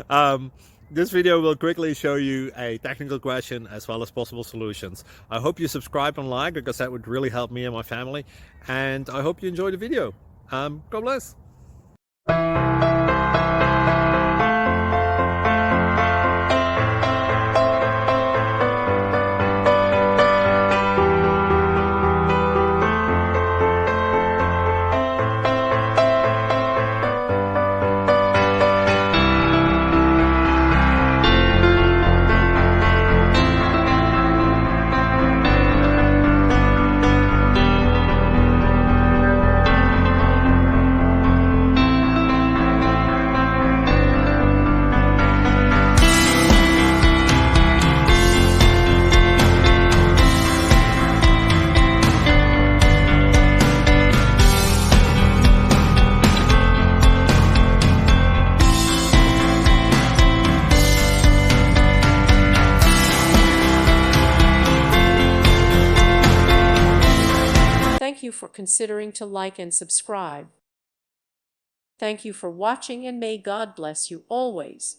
um, this video will quickly show you a technical question as well as possible solutions. I hope you subscribe and like, because that would really help me and my family. And I hope you enjoy the video. God bless. Thank you for considering to like and subscribe. Thank you for watching, and may God bless you always.